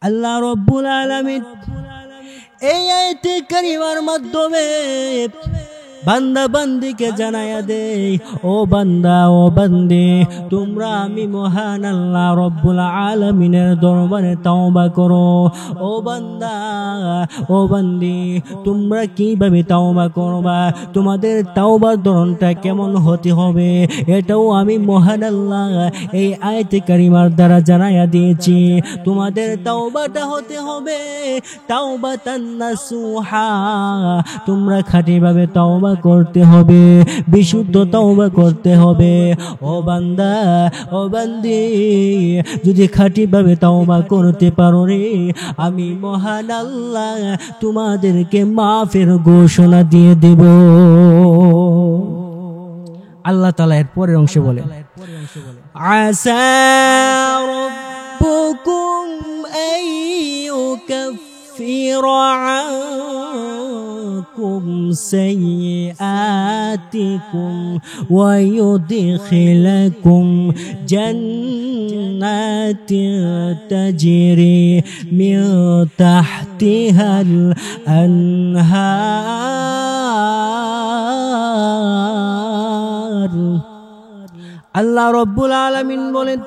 আল্লাহ রব্বুল আলামিন এই আয়াতে কারিমার মাধ্যমে বান্দা বান্দিকে জানায়া দেই, ও বান্দা ও বান্দি, তোমরা আমি মহান আল্লাহ রব্বুল আলামিনের দরবারে তাওবা করো। ও বান্দা ও বান্দি, তোমরা কিভাবে তাওবা করবা, তোমাদের তাওবার ধরনটা কেমন হতে হবে, এটাও আমি মহান আল্লাহ এই আয়াতে কারিমার দ্বারা জানায়া দিয়েছি। তোমাদের তাওবাটা হতে হবে তাওবাতান নাসুহা, তোমরা খাঁটিভাবে তাওবা করতে হবে, বিশুদ্ধ তাওবা করতে হবে। ও বান্দা ও বান্দি, যদি খাঁটিভাবে তাওবা করতে পারো রে, আমি মহান আল্লাহ তোমাদেরকে মাফের ঘোষণা দিয়ে দেব। আল্লাহ তাআলা এর পরের অংশে বলে, আসা রাব্বুকুম আইয়ুকাফির আনকুম সাইয়্যাতিকুম ওয়া ইউদখিলাকুম জান্নাতিন তাজরি মিন তাহতিহাল আনহার। আল্লাহ রব্বুল আলামিন বলেন,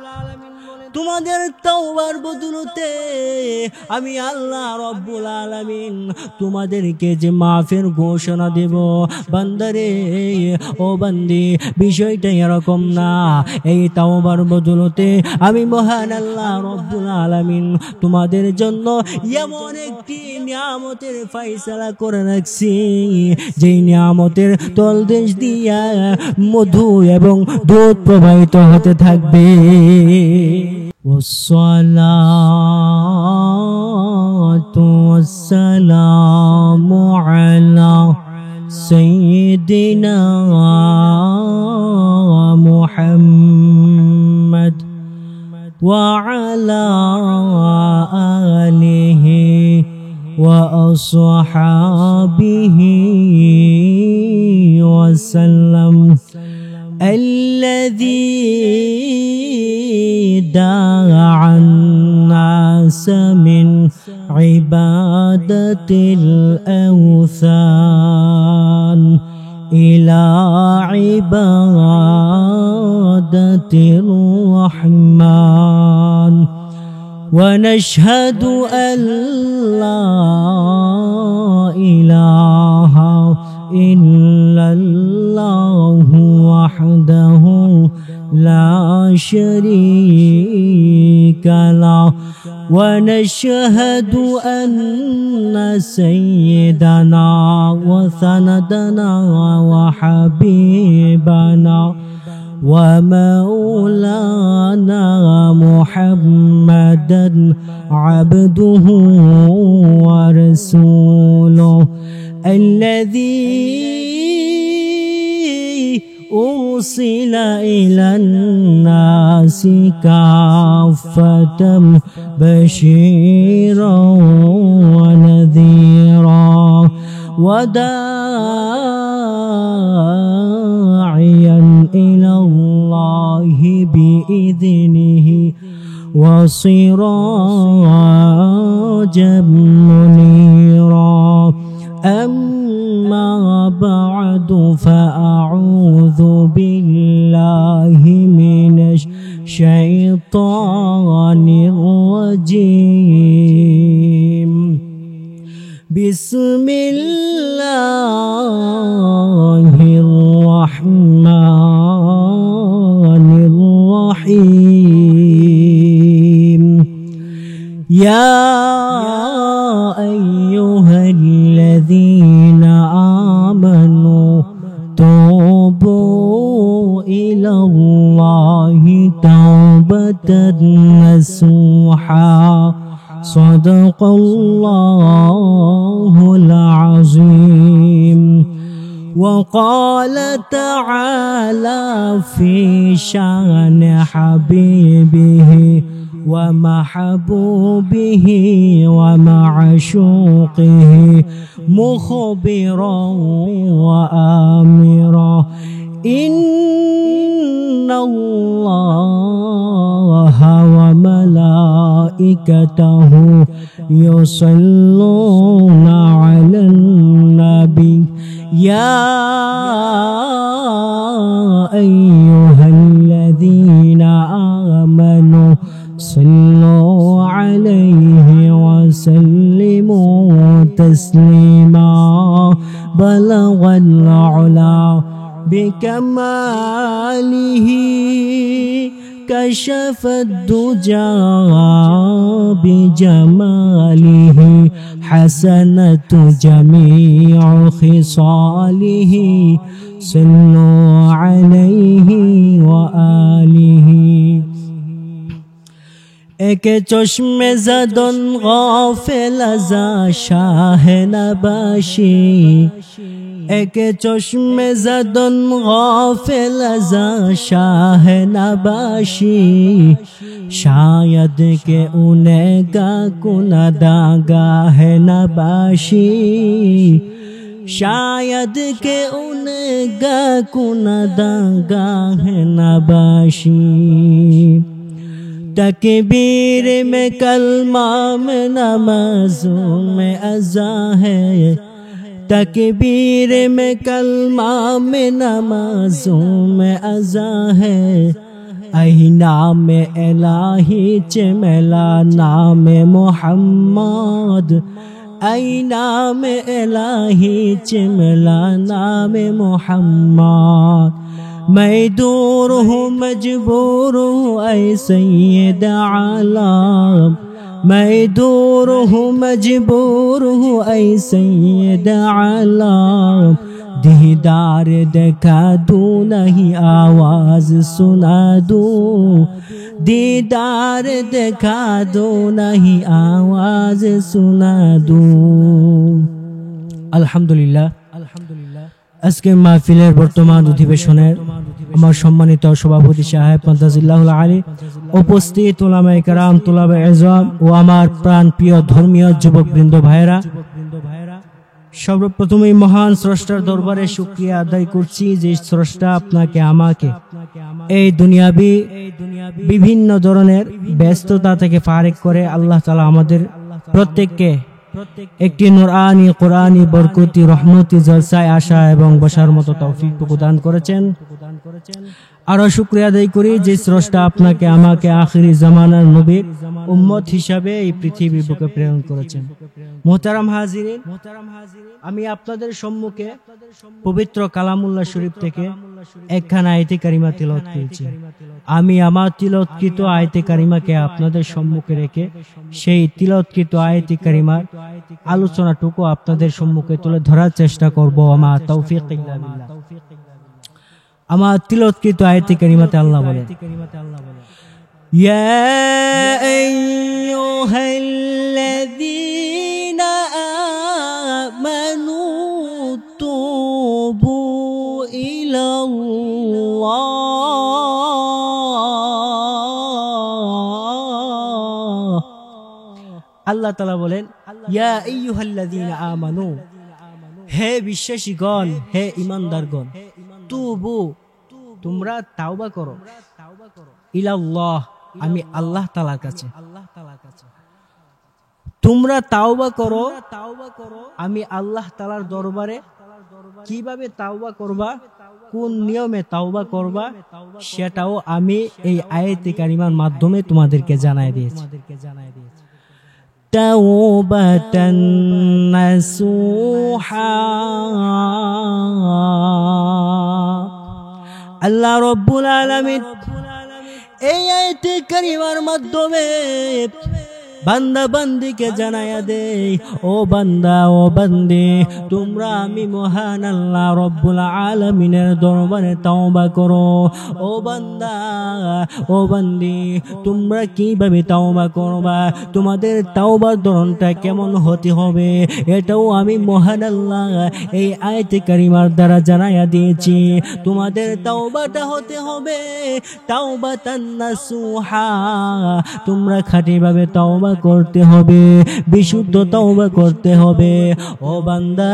তোমাদের তাওবার বদলতে আমি আল্লাহ রব্বুল আলামিন তোমাদেরকে যে মাফের ঘোষণা দেব। বান্দারে ও বান্দি, বিষয়টা এরকম না। এই তাওবার বদলতে আমি মহান আল্লাহ রব্বুল আলামিন তোমাদের জন্য এমন একটি নিয়ামতের ফয়সালা করে রাখছি, যেই নিয়ামতের তলদেশ দিয়া মধু এবং দুধ প্রবাহিত হতে থাকবে। والصلاة والسلام على سيدنا محمد وعلى آله وأصحابه وسلم، الذي دعا الناس من عبادة الأوثان إلى عبادة الرحمن، ونشهد أن لا إله إلا الله وحده لا شريك له، ونشهد أن سيدنا وسندنا وحبيبنا ومولانا محمدا عبده ورسوله، الذي أرسل إلى الناس كافة بشيرا ونذيرا وداعيا إلى الله بإذنه وسراجا منيرا. أما بعد، فأعوذ بالله من الشيطان الرجيم. بسم الله الرحمن الرحيم. يا أيها الذين آمنوا توبوا إلى الله توبة نصوحا. صدق الله العظيم. وقال تعالى في شان حبيبه ومحبوبه ومعشوقه مخبرا وآمرا: إن الله وملائكته وملائكته يصلون على النبي يا أيها الذين آمنوا صلوا عليه وسلموا تسليما بلغ العلا بكماله كشف الدجى بجماله حسنة جميع خصاله صلوا عليه وآله एक चश्मे ज़दन गाफिल अज़ा शाह नबाशी एक चश्मे ज़दन गाफिल अज़ा शाह नबाशी शायद के उन्हें गा कुनदागा है नबाशी शायद के उन्हें गा कुनदागा है नबाशी तकबीर में कलमा में नमाज़ों में अज़ा है तकबीर में कलमा में नमाज़ों में अज़ा है ऐ नाम इलाही चमेला नाम मोहम्मद ऐ नाम इलाही चमेला नाम मोहम्मद मैं दूर हूँ मजबूर हूँ ऐ सैयद आलम मैं दूर हूँ मजबूर हूँ ऐ सैयद आलम दीदार देखा दूँ नहीं आवाज़ सुना दूँ दीदार देखा दूँ नहीं आवाज़ सुना दूँ अल्हम्दुलिल्लाह আজকে মাহফিলের বর্তমান অধিবেশনের আমার সম্মানিত সভাপতি সাহেব মাদাজিল্লাহুল আলী উপস্থিত উলামায়ে কেরাম তুলাবে ইলম ও আমার প্রাণপ্রিয় ধর্মীয় যুবকবৃন্দ ভাইরা সর্বপ্রথমেই মহান স্রষ্টার দরবারে শুকরিয়া আদায় করছি যে স্রষ্টা আপনাকে আমাকে এই দুনিয়াবি বিভিন্ন ধরনের ব্যস্ততা থেকে ফারেক করে আল্লাহ তাআলা আমাদের প্রত্যেককে একটি নুরানি কোরআনি বরকতি রহমতি জলসায় আসা এবং বসার মতো তৌফিক প্রদান করেছেন আরো শুকরিয়া আদায় করি যে স্রষ্টা আপনাকে আমাকে আখিরি জামানার নবীর উম্মত হিসাবে এই পৃথিবীর বুকে প্রেরণ করেছেন মুহতারাম হাজিরিন আমি আপনাদের সম্মুখে পবিত্র কালামুল্লাহ শরীফ থেকে একখানা আয়াতে কারিমা তিলাওয়াত করেছি আমি আমার তিলাওয়াতকৃত আয়াতে কারিমাকে আপনাদের সম্মুখে রেখে সেই তিলাওয়াতকৃত আয়াতে কারিমার আলোচনাটুকু আপনাদের সম্মুখে তুলে ধরার চেষ্টা করব আমার তৌফিক ইল্লা বিল্লাহ আমার তিলাওয়াতকৃত আয়াতে কারিমাতে আল্লাহ বলেন ইয়া আইয়ুহাল্লাযীনা আমানু তুবু ইলাল্লাহ আল্লাহ তাআলা বলেন ইয়া আইয়ুহাল্লাযীনা আমানু হে বিশ্বাসীগণ হে ঈমানদারগণ তুবু তোমরা তাওবা করো ইলাল্লাহ আমি আল্লাহ তাআলার কাছে তোমরা তাওবা করো আমি আল্লাহ তাআলার দরবারে কিভাবে তাওবা করবা কোন নিয়মে তাওবা করবা সেটাও আমি এই আয়াতে কারিমার মাধ্যমে তোমাদেরকে জানাই দিয়েছি তাওবাতান নাসুহা আল্লাহ রাব্বুল আলামিন এই আয়াতে কারিমার মাধ্যমে বান্দা বান্দিকে জানায়া দে ও বান্দা ও বান্দি তোমরা আমি মহান আল্লাহ রব্বুল আলামিনের দরবারে তাওবা করো ও বান্দা ও বান্দি তোমরা কিভাবে তাওবা করবা তোমাদের তাওবার ধরনটা কেমন হতে হবে এটাও আমি মহান আল্লাহ এই আয়াতে কারিমার দ্বারা জানায়া দিয়েছি তোমাদের তাওবাটা হতে হবে তাওবাতান নাসুহা তোমরা খাঁটিভাবে তাওবা তওবা করতে হবে, বিশুদ্ধ তওবা করতে হবে। ও বান্দা,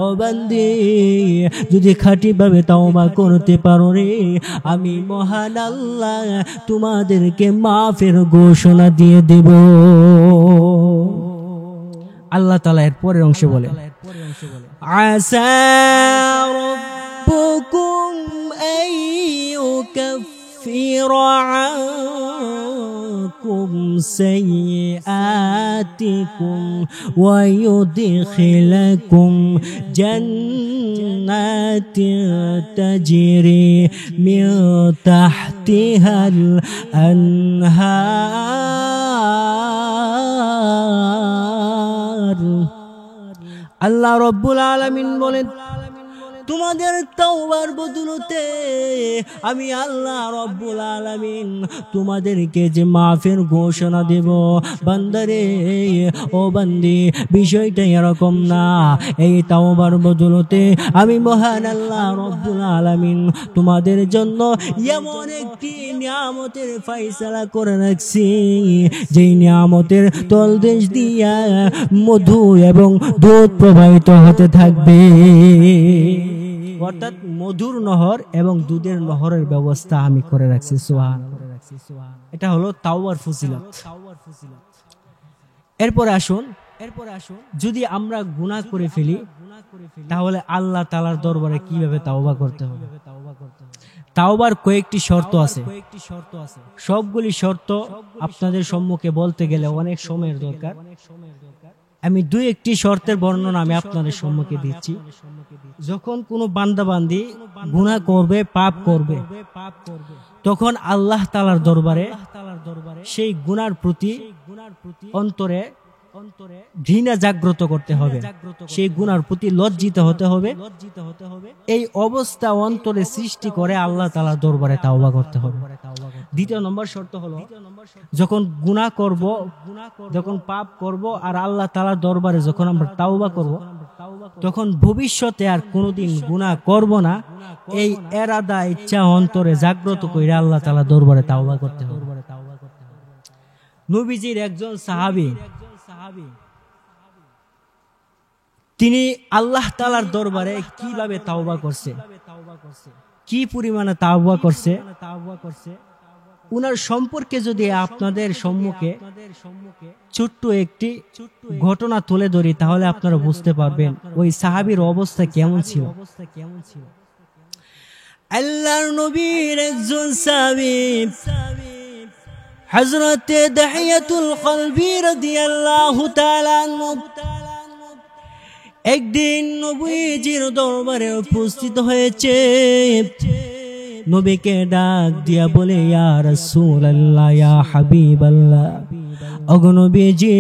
ও বান্দি, যদি খাঁটিভাবে তওবা করতে পারো রে, আমি মহান আল্লাহ তোমাদেরকে মাফের ঘোষণা দিয়ে দেব। আল্লাহ তাআলা এর পরের অংশে বলে, আসা রাব্বুকুম আন ইউকাফিরা আনকুম সাইয়্যাতিকুম ওয়া ইউদখিলাকুম জান্নাতিন তাজরি মিন তাহতিহাল আনহার। আল্লাহ রব্বুল আলামিন বলেন, তোমাদের তওবার বদলতে আমি আল্লাহ রব্বুল আলামিন তোমাদেরকে যে মাফের ঘোষণা দেব। বান্দারে, ও বান্দি, বিষয়টা এরকম না। এই তওবার বদলতে আমি মহান আল্লাহ রব্বুল আলামিন তোমাদের জন্য এমন একটি নিয়ামতের ফয়সালা করে রাখছি, যেই নিয়ামতের তলদেশ দিয়া মধু এবং দুধ প্রবাহিত হতে থাকবে। অর্থাৎ মধুর নহর এবং দুধের নহরের ব্যবস্থা আমি করে রাখছি। সুবহানাল্লাহ। এটা হলো তাওবার ফজিলত। এরপরে আসুন, যদি আমরা গুনাহ করে ফেলি তাহলে আল্লাহ তাআলার দরবারে কিভাবে তাওবা করতে হবে? তাওবার কয়েকটি শর্ত আছে। সবগুলি শর্ত আপনাদের সম্মুখে বলতে গেলে অনেক সময়ের দরকার। আমি দুই একটি শর্তের বর্ণনা আমি আপনাদের সম্মুখে দিচ্ছি। যখন কোনো বান্দাবান্দি গুনাহ করবে, পাপ করবে, তখন আল্লাহ তাআলার দরবারে সেই গুনার প্রতি অন্তরে ঘৃণা জাগ্রত করতে হবে, সেই গুনার প্রতি লজ্জিত হতে হবে। এই অবস্থা অন্তরে সৃষ্টি করে আল্লাহ তাআলার দরবারে তাওবা করতে হবে। দ্বিতীয় নম্বর শর্ত হলো, যখন গুনাহ করব, যখন পাপ করব আর আল্লাহ তাআলার দরবারে যখন আমরা তাওবা করব, তখন ভবিষ্যতে আর কোনোদিন গুনাহ করব না, এই এরাদা ইচ্ছা অন্তরে জাগ্রত করে আল্লাহ তাআলার দরবারে তাওবা করতে হবে। নবীজির একজন সাহাবী, তিনি আল্লাহ তাআলার দরবারে কিভাবে তাওবা করছে, কি পরিমাণে তাওবা করছে, উনার সম্পর্কে যদি আপনাদের সম্মুখে ছোট্ট একটি ঘটনা তুলে ধরি তাহলে আপনারা বুঝতে পারবেন ওই সাহাবীর অবস্থা কেমন ছিল। আল্লাহর নবীর একজন সাহাবী হযরত দাহিয়াতুল কলবি রাদিয়াল্লাহু তাআলা আনহু একদিন নবীজির দরবারে উপস্থিত হয়েছে। নবীকে ডাক দিয়া বলে, ইয়া রাসূলুল্লাহ, ইয়া হাবিবাল্লাহ, ওগো নবীজি,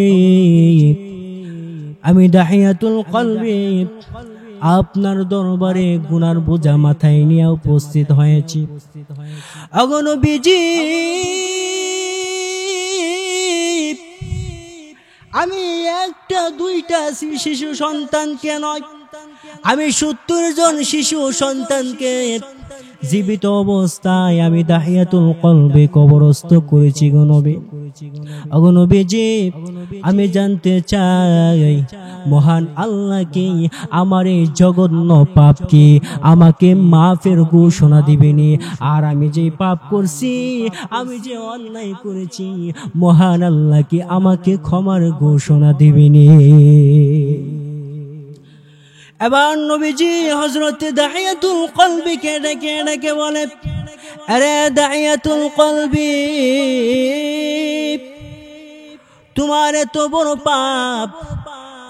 আমি দাহিয়াতুল কলবি আপনার দরবারে গুনার বোঝা মাথায় নিয়ে উপস্থিত হয়েছি। ওগো নবীজি, আমি একটা দুইটা শিশু সন্তানকে নয়, আমি ৭০ জন শিশু সন্তানকে জীবিত অবস্থায় আমি দাহিয়াতুল কলবে কবরস্থ করেছি গো নবী। ওগো নবীজি, আমি জানতে চাই মহান আল্লাহ কি আমার এই জঘন্য পাপ কি আমাকে মাফের ঘোষণা দিবেনি? আর আমি যে পাপ করছি, আমি যে অন্যায় করেছি, মহান আল্লাহ কি আমাকে ক্ষমার ঘোষণা দিবেনি? এবার নবীজি হযরত দাহিয়াতুল কলবিকে ডেকে ডেকে বলে, আরে দাহিয়াতুল কলবি, তোমার এত বড় পাপ,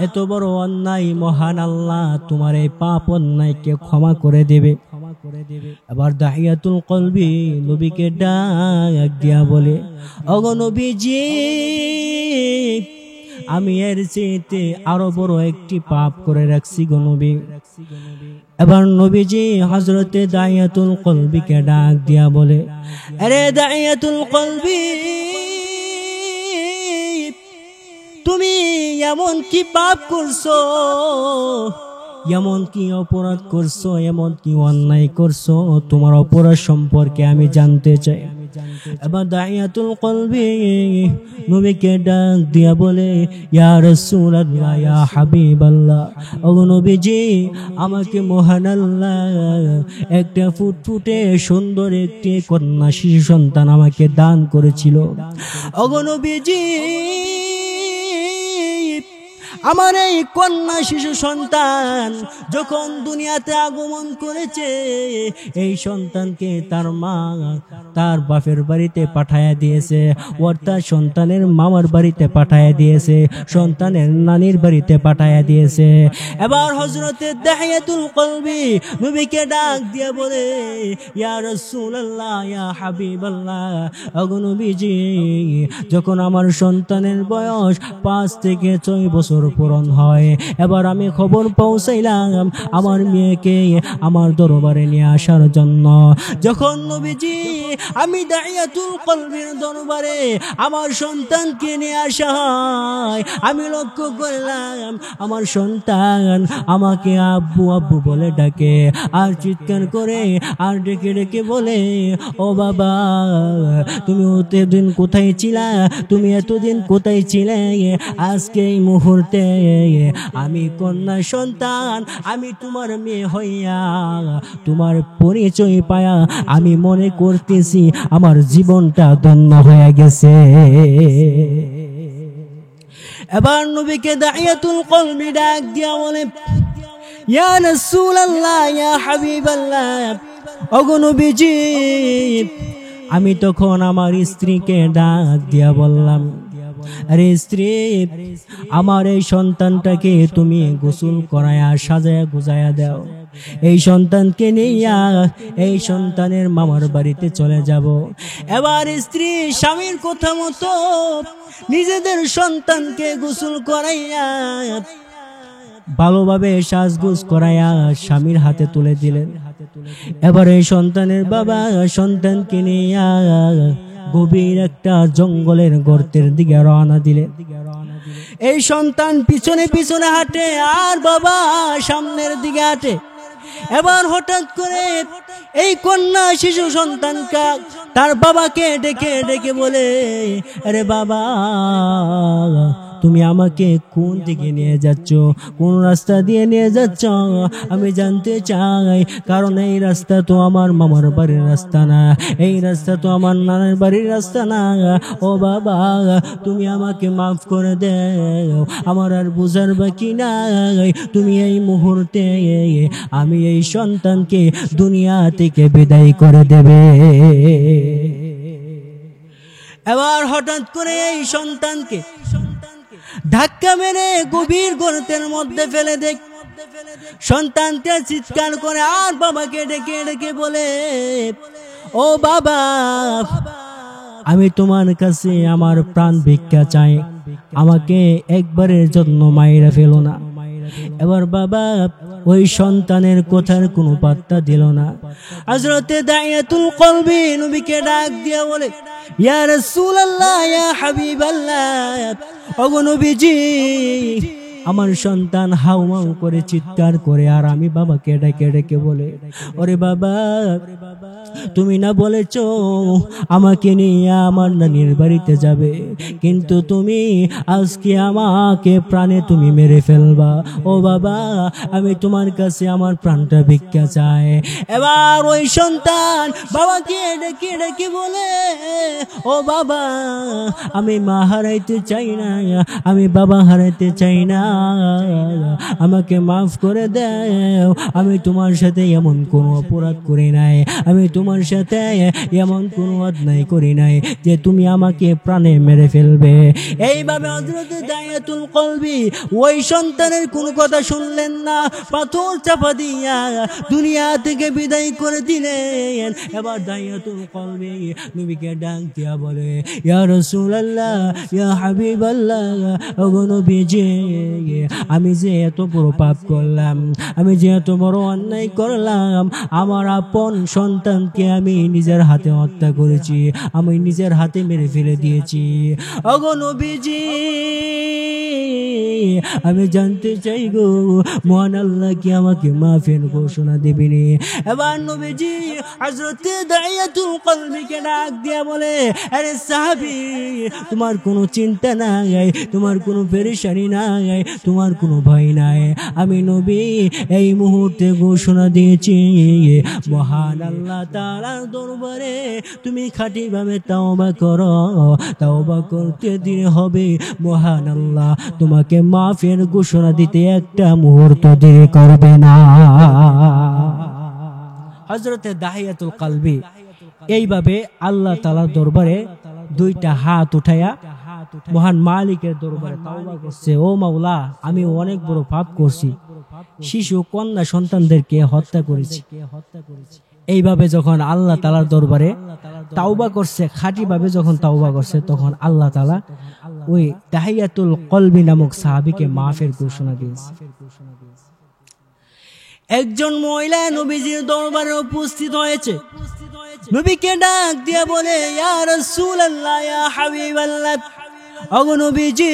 এত বড় অন্যায়, মহান আল্লাহ তোমার এই পাপ অন্যায়কে ক্ষমা করে দেবে। এবার দাহিয়াতুল কলবি নবীকে ডাক দিয়া বলে, ওগো নবীজি, আমি এর চেয়ে আরো বড় একটি পাপ করে রাখছি গো নবী। এবার নবীজি হযরতে দাহিয়াতুল কলবিকে ডাক দিয়া বলে, আরে দাহিয়াতুল কলবি, তুমি এমন কি পাপ করছো এমন কি অপরাধ করছো, এমন কি অন্যায় করছো, তোমার অপরাধ সম্পর্কে আমি জানতে চাই। এবার দাইয়াতুল কলবি নবীকে ডাক দিয়া বলে, ইয়া রাসূলুল্লাহ, ইয়া হাবিবাল্লাহ, ওগো নবীজি, আমাকে মহান আল্লাহ একটা ফুটফুটে সুন্দর একটি কন্যা শিশু সন্তান আমাকে দান করেছিল। ওগো নবীজি, আমার এই কন্যা শিশু সন্তান যখন দুনিয়াতে আগমন করেছে, এই সন্তানকে তার মা তার বাপের বাড়িতে পাঠায়া দিয়েছে, অর্থাৎ সন্তানের মামার বাড়িতে পাঠায়া দিয়েছে, সন্তানের নানির বাড়িতে পাঠায়া দিয়েছে। এবার হযরতে দাহিয়াতুল কলবি নবীকে ডাক দিয়ে বলে, ইয়া রাসূলুল্লাহ, ইয়া হাবিবাল্লাহ, ওগো নবীজি, যখন আমার সন্তানের বয়স 5 থেকে 6 বছর পূরণ হয়, এবার আমি খবর পৌঁছাইলাম আমার মেয়েকে আমার দরবারে নিয়ে আসার জন্য। যখন নবীজি আমি দাইয়াতুল কলবির দরবারে আমার সন্তানকে নিয়ে আসা হয়, আমি লক্ষ্য করলাম আমার সন্তান আমাকে আব্বু আব্বু বলে ডাকে, আর চিৎকার করে আর ডেকে ডেকে বলে, ও বাবা, তুমি এতদিন কোথায় ছিলা, তুমি এতদিন কোথায় ছিলে? আজকে এই মুহূর্তে আমি কন্যা সন্তান, আমি তোমার মেয়ে হইয়া তোমার পরিচয় পায়া আমি মনে করতেছি আমার জীবনটা ধন্য হয়ে গেছে। এবার নবীকে দাইয়াতুল কলবি ডাক দিয়া বলে, ইয়া রাসূলুল্লাহ, ইয়া হাবিবাল্লাহ, ওগো নবীজি, আমি তখন আমার স্ত্রীকে ডাক দিয়া বললাম, আরে স্ত্রী, আমার এই সন্তানটাকে তুমি গোসল করায়া সাজায়া গুজায়া দাও, এই সন্তানকে নিয়া এই সন্তানের মামার বাড়িতে চলে যাব। এবার স্ত্রী স্বামীর কথা মতো নিজেদের সন্তানকে গোসল করাইয়া ভালোভাবে সাজগোজ করাইয়া স্বামীর হাতে তুলে দিলেন। এবার এই সন্তানের বাবা সন্তানকে নিয়া গভীর একটা জঙ্গলের গর্তের দিকে রওনা দিলেন। এই সন্তান পিছনে পিছনে হাঁটে আর বাবা সামনের দিকে হাঁটে। এবার হঠাৎ করে এই কন্যা শিশু সন্তানটা তার বাবাকে ডেকে ডেকে বলে, আরে বাবা, তুমি আমাকে কোন দিকে নিয়ে যাচ্ছ, কোন রাস্তা দিয়ে নিয়ে যাচ্ছ আমি জানতে চাই, কারণ এই রাস্তা তো আমার মামার বাড়ির রাস্তা না, এই রাস্তা তো আমার নানার বাড়ির রাস্তা না। ও বাবা, তুমি আমাকে মাফ করে দাও, আমার আর বুঝার বাকি নাই, তুমি এই মুহূর্তে আমি এই সন্তানকে দুনিয়া থেকে বিদায় করে দেবে। এবার হঠাৎ করে এই সন্তানকে ধাক্কা মেরে গভীর গর্তের মধ্যে ফেলে দেখ। সন্তানকে চিৎকার করে আর বাবাকে ডেকে ডেকে বলে, ও বাবা, আমি তোমার কাছে আমার প্রাণ ভিক্ষা চাই, আমাকে একবারের জন্য মাইরা ফেলো না। এবার বাবা ওই সন্তানের কথার কোনো পাত্তা দিল না। হযরতে দাইয়াতুল কলবি নবীকে ডাক দিয়া বলে, ইয়া রাসূলুল্লাহ, ইয়া হাবিবাল্লাহ, ওগো নবীজি, আমার সন্তান হাউমাউ করে চিৎকার করে আর আমি বাবাকে ডেকে ডেকে বলে, ওরে বাবা, তুমি না বলেছো আমাকে নিয়ে আমার নানির বাড়িতে যাবে, কিন্তু তুমি আজকে আমাকে প্রাণে তুমি মেরে ফেলবা। ও বাবা, আমি তোমার কাছে আমার প্রাণটা ভিক্ষা চাই। এবার ওই সন্তান বাবাকে ডেকে ডেকে বলে, ও বাবা, আমি মা হারাইতে চাই না, আমি বাবা হারাইতে চাই না, আমাকে মাফ করে দাও, আমি তোমার সাথে এমন কোনো অপরাধ করি নাই, আমি তোমার সাথে এমন কোনো অন্যায় করি নাই যে তুমি আমাকে প্রাণে মেরে ফেলবে। এইভাবে হযরতে দাইয়াতুল কলবি ওই সন্তানের কোনো কথা শুনলেন না, পাথর চাপা দিয়া দুনিয়া থেকে বিদায় করে দিলেন। এবার দাইয়াতুল কলবি নবীকে ডাক দিয়া বলে, ইয়া রাসূলুল্লাহ, ইয়া হাবিবাল্লাহ, ওগো নবীজি, আমি যে এত বড় পাপ করলাম, আমি যে এত বড় অন্যায় করলাম, আমার আপন সন্তানকে আমি নিজের হাতে হত্যা করেছি, আমি নিজের হাতে মেরে ফেলে দিয়েছি। ওগো নবীজি, আমি জানতে চাই গো মহান আল্লাহ কি আমাকে মাফের ঘোষণা দিবেনি? এবার নবীজি হযরতে দাইয়াতুল কলবিকে ডাক দিয়া বলে, আরে সাহাবী, তোমার কোনো চিন্তা নাই, তোমার কোনো পেরেশানি নাই, তোমার কোনো ভয় নাই। আমি নবী এই মুহূর্তে ঘোষণা দিয়েছি, মহান আল্লাহ তাআলার দরবারে তুমি খাঁটিভাবে তাওবা করো। তাওবা করতে দিতে হবে, মহান আল্লাহ তোমাকে মাফের ঘোষণা দিতে একটা মুহূর্ত দেরি করবে না। হযরতে দাহিয়াতুল কলবি এইভাবে আল্লাহ তাআলার দরবারে দুইটা হাত উঠায়া মহান মালিকের দরবারে তাওবা করছে, ও মাওলা, আমি অনেক বড় পাপ করছি, শিশু কন্যা সন্তানদেরকে হত্যা করেছি। এইভাবে যখন আল্লাহ তাআলার দরবারে তাওবা করছে, খাঁটিভাবে যখন তাওবা করছে, তখন আল্লাহ তাআলা ওই দাহিয়াতুল কলবি নামক সাহাবীকে মাফের ঘোষণা দিয়েছে। একজন মহিলা নবীজির দরবারে উপস্থিত হয়েছে, নবীকে ডাক দিয়া বলে, ইয়া রাসূলুল্লাহ, ইয়া হাবিবাল্লাহ, ওগো নবীজি,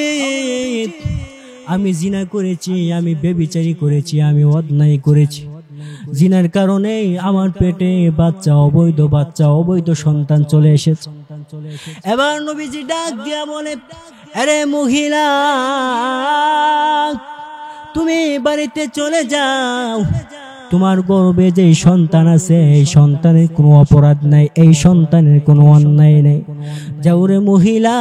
আমি জিনা করেছি, আমি ব্যভিচারী করেছি, আমি অন্যায় করেছি। জিনার কারণে আমার পেটে অবৈধ সন্তান চলে এসেছে। এবার নবীজি ডাক দিয়া বলে, আরে মহিলা, তুমি বাড়িতে চলে যাও, তোমার গর্ভে যে সন্তান আছে এই সন্তানের কোনো অপরাধ নাই, এই সন্তানের কোনো অন্যায় নেই। যাও রে মহিলা,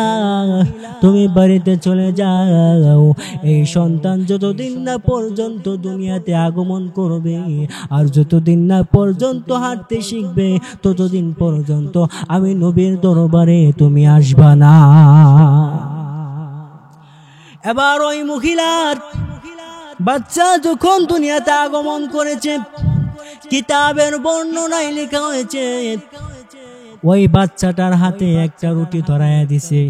তুমি বাড়িতে চলে যাও। এই সন্তান যতদিন না পর্যন্ত দুনিয়াতে আগমন করবে আর যতদিন না পর্যন্ত হাঁটতে শিখবে, ততদিন পর্যন্ত আমি নবীর দরবারে তুমি আসবা না। এবার ওই মহিলার বাচ্চা যখন দুনিয়াতে আগমন করেছে, কিতাবের বর্ণনায় লেখা হয়েছে ওই বাচ্চাটার হাতে একটা রুটি ধরাইয়া দিছে।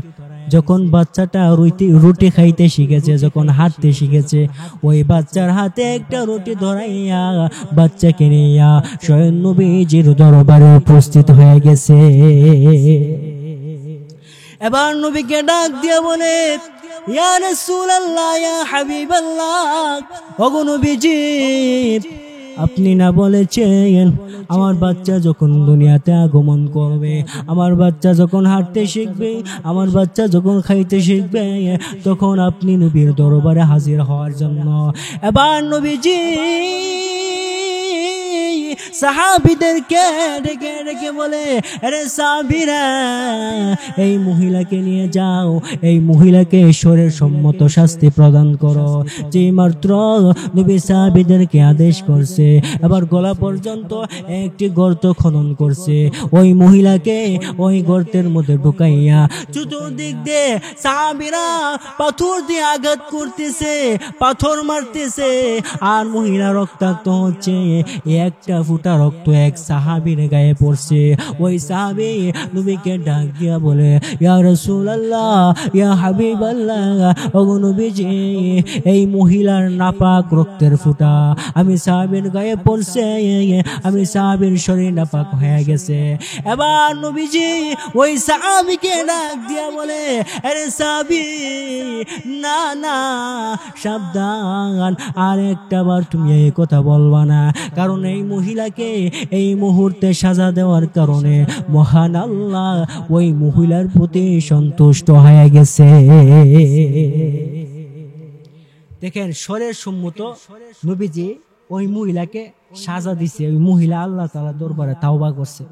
যখন বাচ্চাটা রুটি খাইতে শিখেছে, যখন হাঁটতে শিখেছে, ওই বাচ্চার হাতে একটা রুটি ধরাইয়া বাচ্চাকে নিয়া স্বয়ং নবীজির দরবারে উপস্থিত হয়ে গেছে। এবার নবীকে ডাক দিয়া বলে, ইয়া রাসূলুল্লাহ, ইয়া হাবিবাল্লাহ, ওগো নবীজি, আপনি না বলেছেন আমার বাচ্চা যখন দুনিয়াতে আগমন করবে, আমার বাচ্চা যখন হাঁটতে শিখবে, আমার বাচ্চা যখন খাইতে শিখবে, তখন আপনি নবীর দরবারে হাজির হওয়ার জন্য। এবার নবীজি সাহাবীদেরকে ডেকে ডেকে বলে, আরে সাহাবীরা, এই মহিলাকে নিয়ে যাও, এই মহিলাকে ঈশ্বরের সম্মত শাস্তি প্রদান করো। যে মাত্র নবী সাহাবীদেরকে আদেশ করছে, এবার গলা পর্যন্ত একটি গর্ত খনন করছে, ওই মহিলাকে ওই গর্তের মধ্যে ঢুকাইয়া চতুর্দিক দিয়ে সাহাবীরা পাথর দিয়ে আঘাত করতেছে, পাথর মারতেছে, আর মহিলা রক্তাক্ত হচ্ছে। একটা ফুটা রক্ত এক সাহাবীর গায়ে পড়ছে। ওই সাহাবী নবীকে ডাক দিয়া বলে, ইয়া রাসূলুল্লাহ, ইয়া হাবিবাল্লাহ, ওগো নবীজি, এই মহিলার নাপাক রক্তের ফুটা আমি সাহাবীর গায়ে পড়ছে, আমি সাহাবীর শরীর নাপাক হয়ে গেছে। এবার নবীজি ওই সাহাবীকে ডাক দিয়া বলে, আরে সাহাবী, না না, সাবধান, আর একটা বার তুমি এই কথা বলবা না, কারণ এই মহিলাকে এই মুহূর্তে সাজা দেওয়ার কারণে মহান আল্লাহ ওই মহিলার প্রতি সন্তুষ্ট হয়ে গেছে। দেখেন, শরীর সম্মত নবীজি ওই মহিলাকে সাজা দিছে। ওই মহিলা আল্লাহ তাআলা দরবারে তাওবা করছে।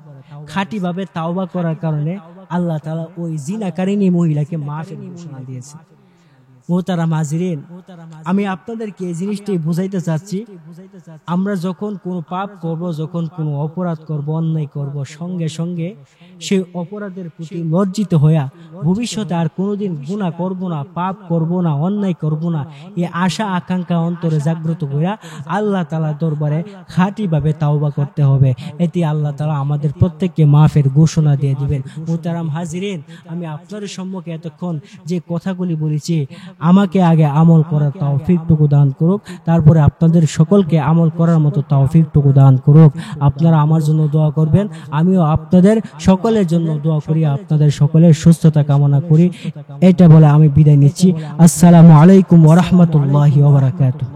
খাঁটিভাবে তাওবা করার কারণে আল্লাহ তাআলা ওই জিনাকারিনী মহিলাকে মাফের ঘোষণা দিয়েছে। মোহতারাম হাজিরিন, আমি আপনাদেরকে এই জিনিসটাই বুঝাইতে চাচ্ছি, আমরা যখন কোনো পাপ করব, যখন কোনো অপরাধ করব, অন্যায় করব, সঙ্গে সঙ্গে সেই অপরাধের প্রতি লজ্জিত হইয়া ভবিষ্যতে আর কোনোদিন গুনাহ করব না, পাপ করব না, অন্যায় করব না, এই আশা আকাঙ্ক্ষা অন্তরে জাগ্রত কইরা আল্লাহ তাআলার দরবারে খাঁটিভাবে তাওবা করতে হবে। এতে আল্লাহ তাআলা আমাদের প্রত্যেককে মাফের ঘোষণা দিয়ে দিবেন। মোহতারাম হাজিরিন, আমি আপনাদের সম্মুখে এতক্ষণ যে কথাগুলি বলেছি, আমাকে আগে আমল করার তৌফিকটুকু দান করুক, তারপরে আপনাদের সকলকে আমল করার মতো তৌফিকটুকু দান করুক। আপনারা আমার জন্য দোয়া করবেন, আমিও আপনাদের সকলের জন্য দোয়া করি, আপনাদের সকলের সুস্থতা কামনা করি। এটা বলে আমি বিদায় নিচ্ছি। আসসালামু আলাইকুম ওয়া রাহমাতুল্লাহি ওয়া বারাকাতুহু।